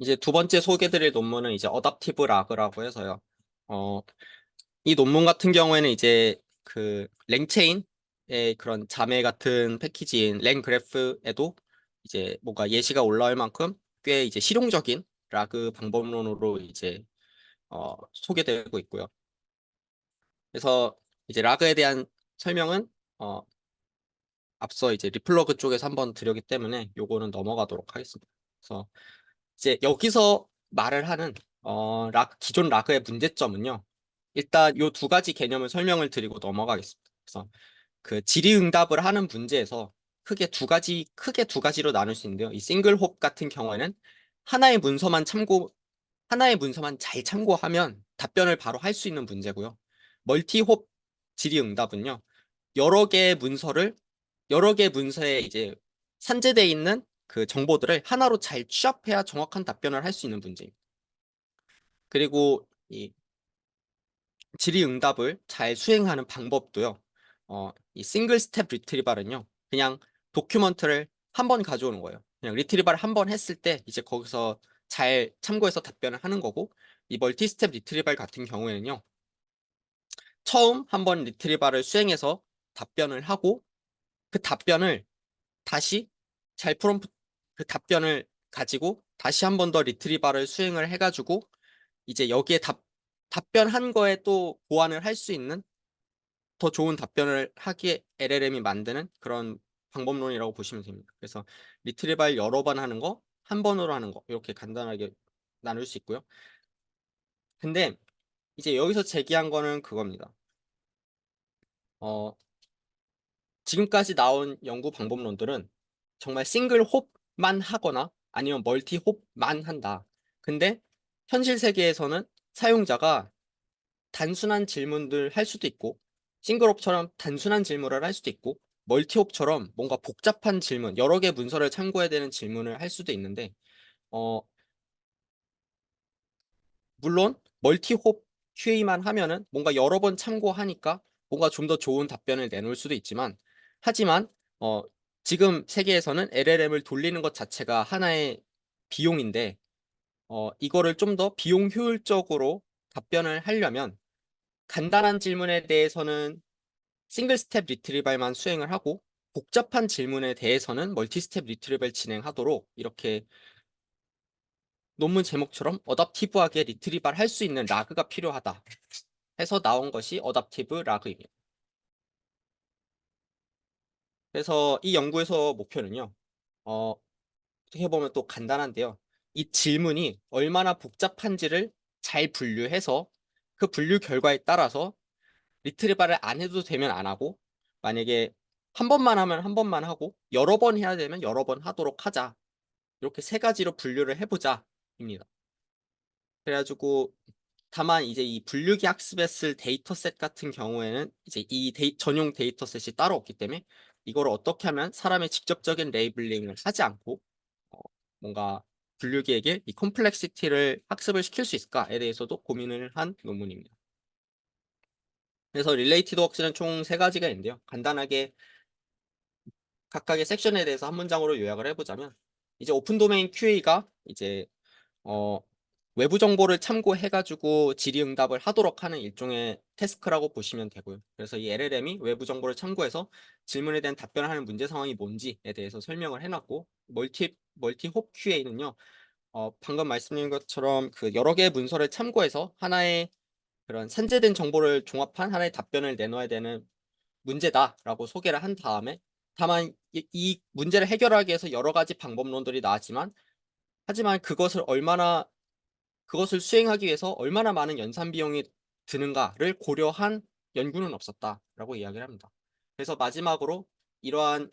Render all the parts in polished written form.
이제 두 번째 소개드릴 논문은 이제 어답티브 라그라고 해서요. 어, 이 논문 같은 경우에는 이제 그 랭체인의 그런 자매 같은 패키지인 랭그래프에도 이제 뭔가 예시가 올라올 만큼 꽤 이제 실용적인 라그 방법론으로 이제 소개되고 있고요. 그래서 이제 라그에 대한 설명은 어, 앞서 이제 리플러그 쪽에서 한번 드렸기 때문에 요거는 넘어가도록 하겠습니다. 그래서 이제 여기서 말을 하는 기존 라그의 문제점은요. 일단 요 두 가지 개념을 설명을 드리고 넘어가겠습니다. 그래서 그 질의응답을 하는 문제에서 크게 두 가지로 나눌 수 있는데요. 이 싱글 홉 같은 경우에는 하나의 문서만 참고 하나의 문서만 잘 참고하면 답변을 바로 할 수 있는 문제고요. 멀티 홉 질의응답은요. 여러 개의 문서를 여러 개의 문서에 이제 산재되어 있는 그 정보들을 하나로 잘 취합해야 정확한 답변을 할 수 있는 문제입니다. 그리고 이 질의응답을 잘 수행하는 방법도요. 이 싱글 스텝 리트리발은요. 그냥 도큐먼트를 한 번 가져오는 거예요. 그냥 리트리발 한 번 했을 때 이제 거기서 잘 참고해서 답변을 하는 거고 이 멀티 스텝 리트리발 같은 경우에는요. 처음 한 번 리트리발을 수행해서 답변을 하고 그 답변을 다시 잘 프롬프트 그 답변을 가지고 다시 한 번 더 리트리바를 수행을 해가지고 이제 여기에 답변한 거에 또 보완을 할 수 있는 더 좋은 답변을 하기에 LLM이 만드는 그런 방법론이라고 보시면 됩니다. 그래서 리트리발 여러 번 하는 거, 한 번으로 하는 거 이렇게 간단하게 나눌 수 있고요. 근데 이제 여기서 제기한 거는 그겁니다. 어, 지금까지 나온 연구 방법론들은 정말 싱글 홉만 하거나 아니면 멀티 홉만 한다. 근데 현실 세계에서는 사용자가 단순한 질문들 할 수도 있고 싱글홉처럼 단순한 질문을 할 수도 있고 멀티홉처럼 뭔가 복잡한 질문, 여러 개 문서를 참고해야 되는 질문을 할 수도 있는데 어, 물론 멀티홉 QA만 하면은 뭔가 여러 번 참고하니까 뭔가 좀 더 좋은 답변을 내놓을 수도 있지만 하지만 어, 지금 세계에서는 LLM을 돌리는 것 자체가 하나의 비용인데 이거를 좀 더 비용 효율적으로 답변을 하려면 간단한 질문에 대해서는 싱글 스텝 리트리발만 수행을 하고 복잡한 질문에 대해서는 멀티 스텝 리트리발 진행하도록 이렇게 논문 제목처럼 어답티브하게 리트리발 할 수 있는 라그가 필요하다 해서 나온 것이 어답티브 라그입니다. 그래서 이 연구에서 목표는요. 어, 어떻게 보면 또 간단한데요. 이 질문이 얼마나 복잡한지를 잘 분류해서 그 분류 결과에 따라서 리트리발을 안 해도 되면 안 하고 만약에 한 번만 하면 한 번만 하고 여러 번 해야 되면 여러 번 하도록 하자. 이렇게 세 가지로 분류를 해보자입니다. 그래가지고 다만 이제 이 분류기 학습에 쓸 데이터셋 같은 경우에는 이제 이 전용 데이터셋이 따로 없기 때문에 이걸 어떻게 하면 사람의 직접적인 레이블링을 하지 않고 어, 뭔가 분류기에게 이 콤플렉시티를 학습을 시킬 수 있을까에 대해서도 고민을 한 논문입니다. 그래서 릴레이티드 웍스는 총 세 가지가 있는데요. 간단하게 각각의 섹션에 대해서 한 문장으로 요약을 해보자면 이제 오픈 도메인 QA가 이제 어, 외부 정보를 참고해가지고 질의응답을 하도록 하는 일종의 태스크라고 보시면 되고요. 그래서 이 LLM이 외부 정보를 참고해서 질문에 대한 답변을 하는 문제 상황이 뭔지에 대해서 설명을 해놨고 멀티홉 QA는요. 방금 말씀드린 것처럼 그 여러 개의 문서를 참고해서 하나의 그런 산재된 정보를 종합한 하나의 답변을 내놓아야 되는 문제다라고 소개를 한 다음에 다만 이 문제를 해결하기 위해서 여러 가지 방법론들이 나왔지만 하지만 그것을 수행하기 위해서 얼마나 많은 연산 비용이 드는가를 고려한 연구는 없었다라고 이야기를 합니다. 그래서 마지막으로 이러한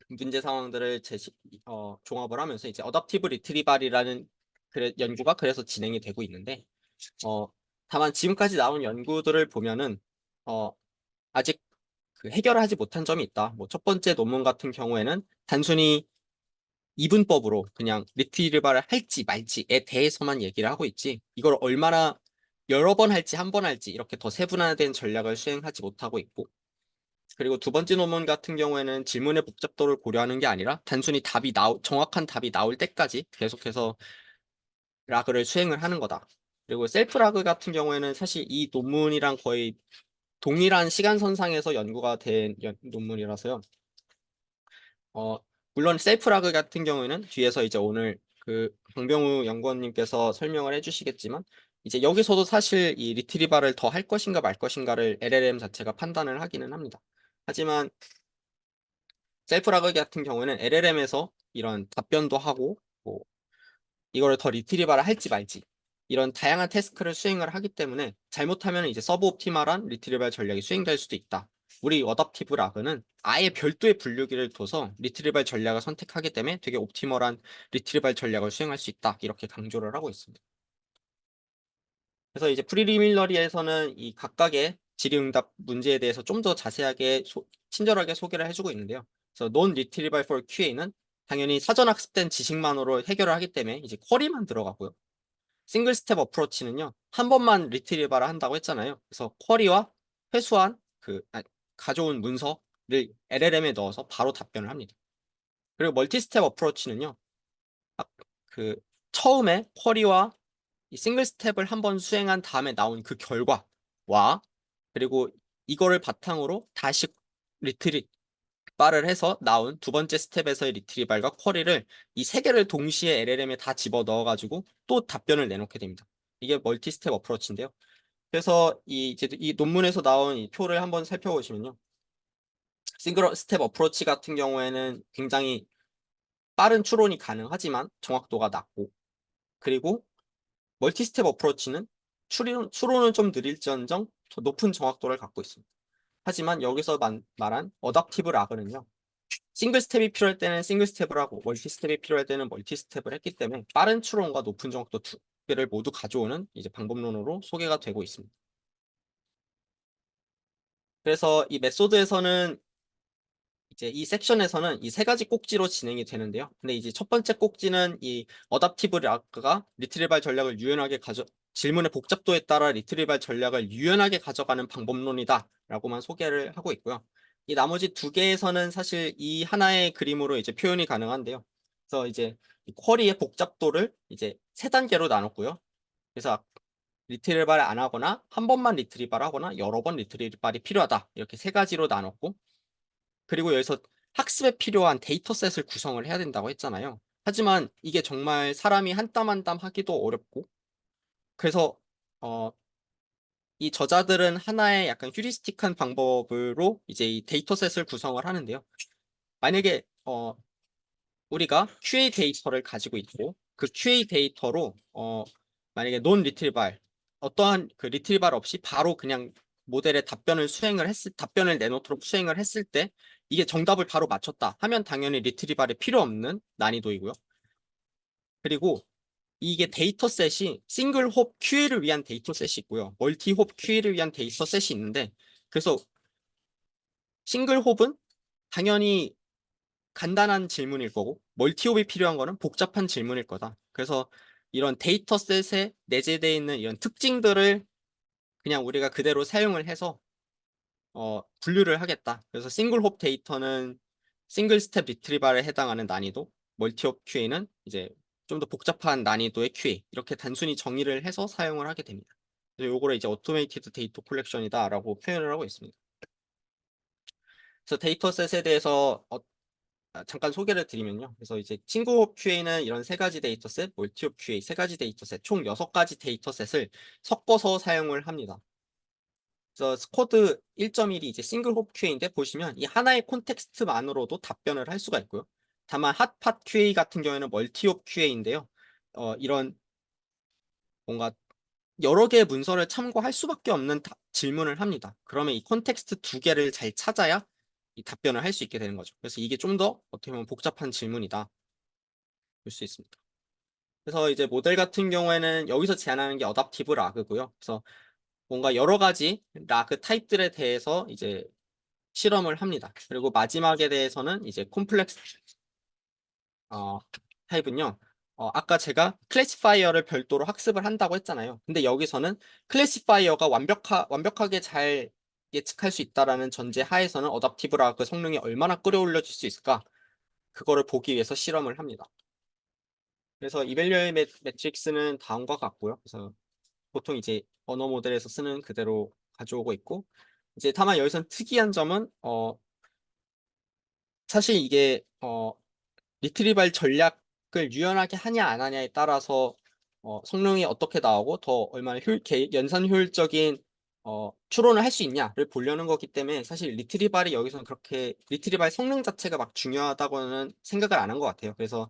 문제 상황들을 종합을 하면서 이제 어답티브 리트리발이라는 연구가 그래서 진행이 되고 있는데 어, 다만 지금까지 나온 연구들을 보면은 어, 아직 그 해결을 하지 못한 점이 있다. 뭐 첫 번째 논문 같은 경우에는 단순히 이분법으로 그냥 리트리발을 할지 말지에 대해서만 얘기를 하고 있지 이걸 얼마나 여러 번 할지 한 번 할지 이렇게 더 세분화된 전략을 수행하지 못하고 있고 그리고 두 번째 논문 같은 경우에는 질문의 복잡도를 고려하는 게 아니라 단순히 정확한 답이 나올 때까지 계속해서 라그를 수행을 하는 거다. 그리고 셀프 라그 같은 경우에는 사실 이 논문이랑 거의 동일한 시간선상에서 연구가 된 논문이라서요. 어, 물론 셀프 라그 같은 경우에는 뒤에서 이제 오늘 그 강병우 연구원님께서 설명을 해주시겠지만 이제 여기서도 사실 이 리트리바를 더 할 것인가 말 것인가를 LLM 자체가 판단을 하기는 합니다. 하지만 셀프 라그 같은 경우에는 LLM에서 이런 답변도 하고 뭐 이거를 더 리트리바를 할지 말지 이런 다양한 태스크를 수행을 하기 때문에 잘못하면 이제 서브 옵티멀한 리트리발 전략이 수행될 수도 있다. 우리 어댑티브 라그는 아예 별도의 분류기를 둬서 리트리발 전략을 선택하기 때문에 되게 옵티멀한 리트리발 전략을 수행할 수 있다. 이렇게 강조를 하고 있습니다. 그래서 이제 프리리밀러리에서는 이 각각의 질의응답 문제에 대해서 좀 더 자세하게 친절하게 소개를 해주고 있는데요. 그래서 non retrieval for QA는 당연히 사전 학습된 지식만으로 해결을 하기 때문에 이제 쿼리만 들어가고요. 싱글 스텝 어프로치는요. 한 번만 리트리버를 한다고 했잖아요. 그래서 쿼리와 회수한 가져온 문서를 LLM에 넣어서 바로 답변을 합니다. 그리고 멀티 스텝 어프로치는요. 그 처음에 쿼리와 이 싱글 스텝을 한번 수행한 다음에 나온 그 결과와 그리고 이거를 바탕으로 다시 리트리바를 해서 나온 두 번째 스텝에서의 리트리발과 쿼리를 이 세 개를 동시에 LLM에 다 집어 넣어가지고 또 답변을 내놓게 됩니다. 이게 멀티 스텝 어프로치인데요. 그래서 이제 이 논문에서 나온 이 표를 한번 살펴보시면요. 싱글 스텝 어프로치 같은 경우에는 굉장히 빠른 추론이 가능하지만 정확도가 낮고 그리고 멀티 스텝 어프로치는 추론은 좀 느릴지언정 더 높은 정확도를 갖고 있습니다. 하지만 여기서 말한 어댑티브 라그는요. 싱글 스텝이 필요할 때는 싱글 스텝을 하고 멀티 스텝이 필요할 때는 멀티 스텝을 했기 때문에 빠른 추론과 높은 정확도 두 개를 모두 가져오는 이제 방법론으로 소개가 되고 있습니다. 그래서 이 메소드에서는 이제 이 섹션에서는 이 세 가지 꼭지로 진행이 되는데요. 근데 이제 첫 번째 꼭지는 이 어댑티브 라그가 리트리발 전략을 유연하게 질문의 복잡도에 따라 리트리발 전략을 유연하게 가져가는 방법론이다라고만 소개를 하고 있고요. 이 나머지 두 개에서는 사실 이 하나의 그림으로 이제 표현이 가능한데요. 그래서 이제 이 쿼리의 복잡도를 이제 세 단계로 나눴고요. 그래서 리트리발 안 하거나 한 번만 리트리발 하거나 여러 번 리트리발이 필요하다. 이렇게 세 가지로 나눴고 그리고 여기서 학습에 필요한 데이터셋을 구성을 해야 된다고 했잖아요. 하지만 이게 정말 사람이 한 땀 한 땀 하기도 어렵고 그래서 이 저자들은 하나의 약간 휴리스틱한 방법으로 이제 이 데이터셋을 구성을 하는데요. 만약에 우리가 QA 데이터를 가지고 있고 그 QA 데이터로 만약에 논 리트리발 어떠한 그 리트리발 없이 바로 그냥 모델의 답변을 내놓도록 수행을 했을 때 이게 정답을 바로 맞췄다 하면 당연히 리트리발이 필요 없는 난이도이고요. 그리고 이게 데이터셋이 싱글 홉 QA를 위한 데이터셋이 있고요. 멀티 홉 QA를 위한 데이터셋이 있는데 그래서 싱글 홉은 당연히 간단한 질문일 거고 멀티옵이 필요한 거는 복잡한 질문일 거다. 그래서 이런 데이터셋에 내재되어 있는 이런 특징들을 그냥 우리가 그대로 사용을 해서 분류를 하겠다. 그래서 싱글 홉 데이터는 싱글 스텝 리트리발에 해당하는 난이도, 멀티옵 QA는 이제 좀 더 복잡한 난이도의 QA 이렇게 단순히 정의를 해서 사용을 하게 됩니다. 그래서 요거를 이제 오토메이티드 데이터 콜렉션이다라고 표현을 하고 있습니다. 그래서 데이터셋에 대해서 잠깐 소개를 드리면요. 그래서 이제 친구홉 QA는 이런 세 가지 데이터셋, 멀티홉 QA 세 가지 데이터셋, 총 6가지 데이터셋을 섞어서 사용을 합니다. 그래서 스쿼드 1.1이 이제 싱글홉 QA인데 보시면 이 하나의 콘텍스트만으로도 답변을 할 수가 있고요. 다만 핫팟 QA 같은 경우에는 멀티홉 QA인데요. 이런 뭔가 여러 개의 문서를 참고할 수밖에 없는 질문을 합니다. 그러면 이 콘텍스트 두 개를 잘 찾아야 이 답변을 할 수 있게 되는 거죠. 그래서 이게 좀 더 어떻게 보면 복잡한 질문이다. 볼 수 있습니다. 그래서 이제 모델 같은 경우에는 여기서 제한하는 게 어댑티브 라그고요. 그래서 뭔가 여러 가지 라그 타입들에 대해서 이제 실험을 합니다. 그리고 마지막에 대해서는 이제 콤플렉스 어, 타입은요. 아까 제가 클래시파이어를 별도로 학습을 한다고 했잖아요. 근데 여기서는 클래시파이어가 완벽하게 잘 예측할 수 있다라는 전제 하에서는 어댑티브 라그 성능이 얼마나 끌어올려질 수 있을까? 그거를 보기 위해서 실험을 합니다. 그래서 이벨류의 매트릭스는 다음과 같고요. 그래서 보통 이제 언어 모델에서 쓰는 그대로 가져오고 있고, 이제 다만 여기선 특이한 점은 사실 이게 리트리발 전략을 유연하게 하냐 안 하냐에 따라서 성능이 어떻게 나오고 더 얼마나 연산 효율적인 추론을 할 수 있냐를 보려는 거기 때문에 사실 리트리발이 여기서는 그렇게 리트리발 성능 자체가 막 중요하다고는 생각을 안 한 것 같아요. 그래서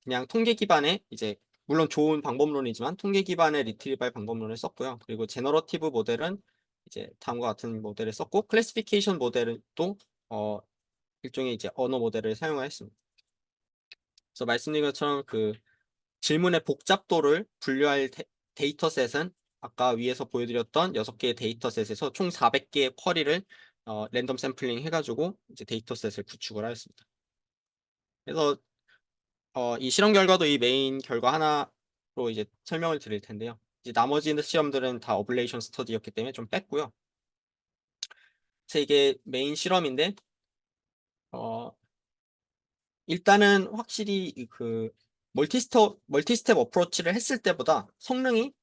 그냥 통계 기반의 이제 물론 좋은 방법론이지만 통계 기반의 리트리발 방법론을 썼고요. 그리고 제너러티브 모델은 이제 다음과 같은 모델을 썼고 클래시피케이션 모델은 또 어, 일종의 이제 언어 모델을 사용을 했습니다. 그래서 말씀드린 것처럼 그 질문의 복잡도를 분류할 데이터셋은 아까 위에서 보여드렸던 6개의 데이터셋에서 총 400개의 쿼리를 랜덤 샘플링 해가지고 이제 데이터셋을 구축을 하였습니다. 그래서 이 실험 결과도 이 메인 결과 하나로 이제 설명을 드릴 텐데요. 이제 나머지 시험들은 다 어블레이션 스터디였기 때문에 좀 뺐고요. 그래서 이게 메인 실험인데 어, 일단은 확실히 그 멀티스텝 어프로치를 했을 때보다 성능이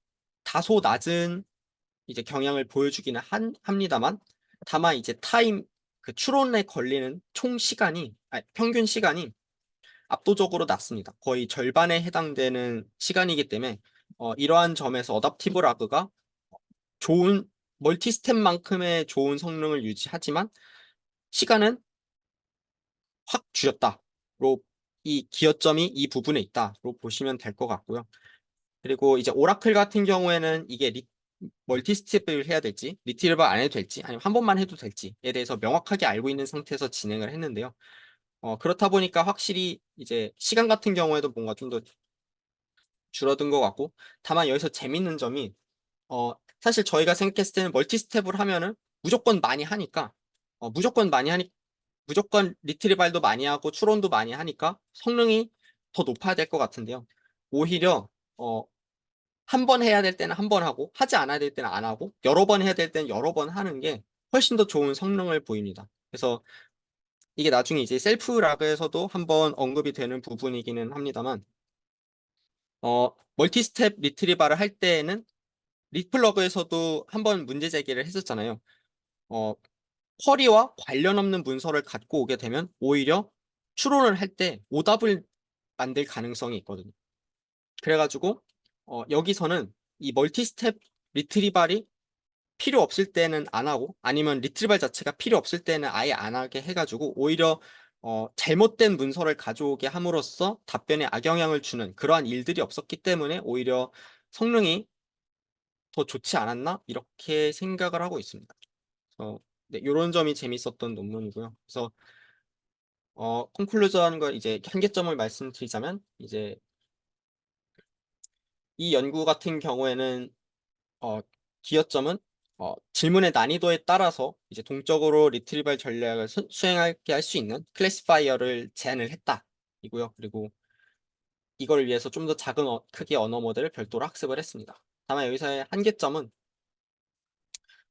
다소 낮은 이제 경향을 보여주기는 합니다만 다만 이제 그 추론에 걸리는 총 시간이 평균 시간이 압도적으로 낮습니다. 거의 절반에 해당되는 시간이기 때문에 이러한 점에서 어답티브 라그가 좋은 멀티스텝만큼의 좋은 성능을 유지하지만 시간은 확 줄였다로 이 기여점이 이 부분에 있다로 보시면 될 것 같고요. 그리고 이제 오라클 같은 경우에는 이게 멀티스텝을 해야 될지 리트리버 안 해도 될지 아니면 한 번만 해도 될지에 대해서 명확하게 알고 있는 상태에서 진행을 했는데요. 그렇다 보니까 확실히 이제 시간 같은 경우에도 뭔가 좀 더 줄어든 것 같고 다만 여기서 재밌는 점이 사실 저희가 생각했을 때는 멀티스텝을 하면은 무조건 많이 하니까 무조건 많이 하니 무조건 리트리발도 많이 하고 추론도 많이 하니까 성능이 더 높아야 될 것 같은데요. 오히려 한 번 해야 될 때는 한 번 하고 하지 않아야 될 때는 안 하고 여러 번 해야 될 때는 여러 번 하는 게 훨씬 더 좋은 성능을 보입니다. 그래서 이게 나중에 이제 셀프 락에서도 한번 언급이 되는 부분이기는 합니다만 멀티 스텝 리트리버를 할 때에는 리플러그에서도 한번 문제 제기를 했었잖아요. 어, 쿼리와 관련 없는 문서를 갖고 오게 되면 오히려 추론을 할 때 오답을 만들 가능성이 있거든요. 그래가지고 여기서는 이 멀티 스텝 리트리발이 필요 없을 때는 안 하고 아니면 리트리발 자체가 필요 없을 때는 아예 안 하게 해가지고 오히려 잘못된 문서를 가져오게 함으로써 답변에 악영향을 주는 그러한 일들이 없었기 때문에 오히려 성능이 더 좋지 않았나 이렇게 생각을 하고 있습니다. 네, 이런 점이 재밌었던 논문이고요. 그래서 콘클루전과 이제 한계점을 말씀드리자면 이제 이 연구 같은 경우에는 어, 기여점은 질문의 난이도에 따라서 이제 동적으로 리트리발 전략을 수행하게 할 수 있는 클래시파이어를 제안을 했다. 이고요. 그리고 이걸 위해서 좀 더 작은 크기의 언어 모델을 별도로 학습을 했습니다. 다만 여기서의 한계점은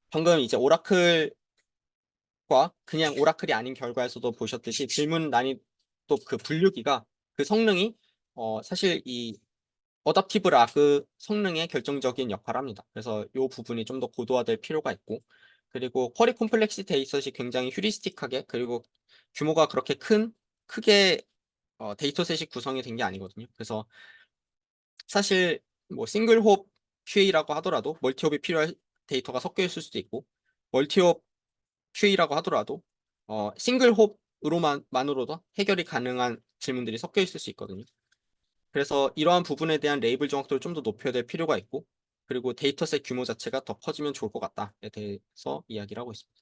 방금 이제 오라클과 그냥 오라클이 아닌 결과에서도 보셨듯이 질문 난이도 그 분류기가 그 성능이 사실 이 어답티브 라그 성능에 결정적인 역할을 합니다. 그래서 이 부분이 좀 더 고도화될 필요가 있고 그리고 쿼리 콤플렉시 데이터셋이 굉장히 휴리스틱하게 그리고 규모가 그렇게 크게 데이터셋이 구성이 된 게 아니거든요. 그래서 사실 뭐 싱글 홉 QA라고 하더라도 멀티홉이 필요한 데이터가 섞여 있을 수도 있고 멀티홉 QA라고 하더라도 싱글 홉으로만으로도 해결이 가능한 질문들이 섞여 있을 수 있거든요. 그래서 이러한 부분에 대한 레이블 정확도를 좀 더 높여야 될 필요가 있고 그리고 데이터셋 규모 자체가 더 커지면 좋을 것 같다에 대해서 이야기를 하고 있습니다.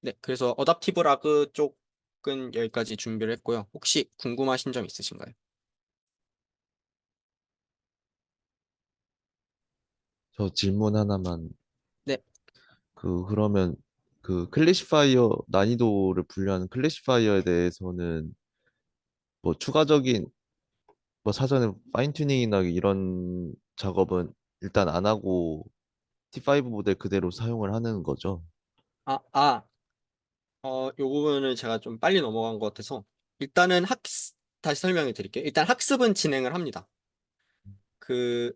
네, 그래서 어답티브 라그 쪽은 여기까지 준비를 했고요. 혹시 궁금하신 점 있으신가요? 저 질문 하나만. 네, 그러면 그 클래시파이어 난이도를 분류하는 클래시파이어에 대해서는 뭐 추가적인 뭐 사전에 파인 튜닝이나 이런 작업은 일단 안 하고 T5 모델 그대로 사용을 하는 거죠. 아, 아, 요 부분을 제가 좀 빨리 넘어간 것 같아서 일단은 다시 설명해 드릴게요. 일단 학습은 진행을 합니다. 그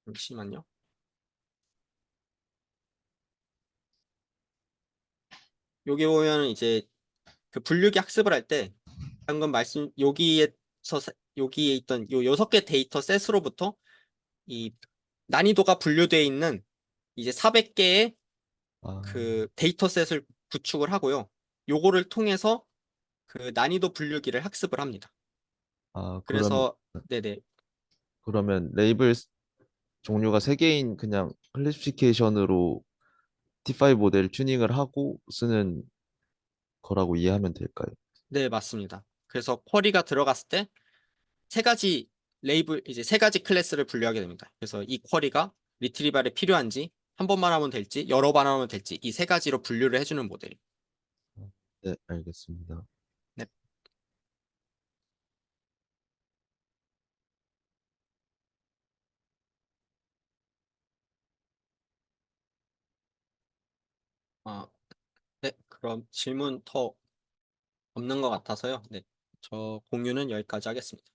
잠시만요. 여기 보면 이제 그 분류기 학습을 할 때 방금 말씀 여기에 있던 요 6개 데이터 셋으로부터 이 난이도가 분류되어 있는 이제 400개의 아, 그 데이터 셋을 구축을 하고요. 요거를 통해서 그 난이도 분류기를 학습을 합니다. 아, 그래서 네네. 그러면 레이블 종류가 세 개인 그냥 클래시피케이션으로 T5 모델 튜닝을 하고 쓰는 거라고 이해하면 될까요? 네, 맞습니다. 그래서 쿼리가 들어갔을 때 세 가지 이제 세 가지 클래스를 분류하게 됩니다. 그래서 이 쿼리가 리트리발에 필요한지 한 번만 하면 될지 여러 번 하면 될지 이 세 가지로 분류를 해주는 모델입니다. 네, 알겠습니다. 네. 아, 네. 그럼 질문 더 없는 것 같아서요. 네. 저 공유는 여기까지 하겠습니다.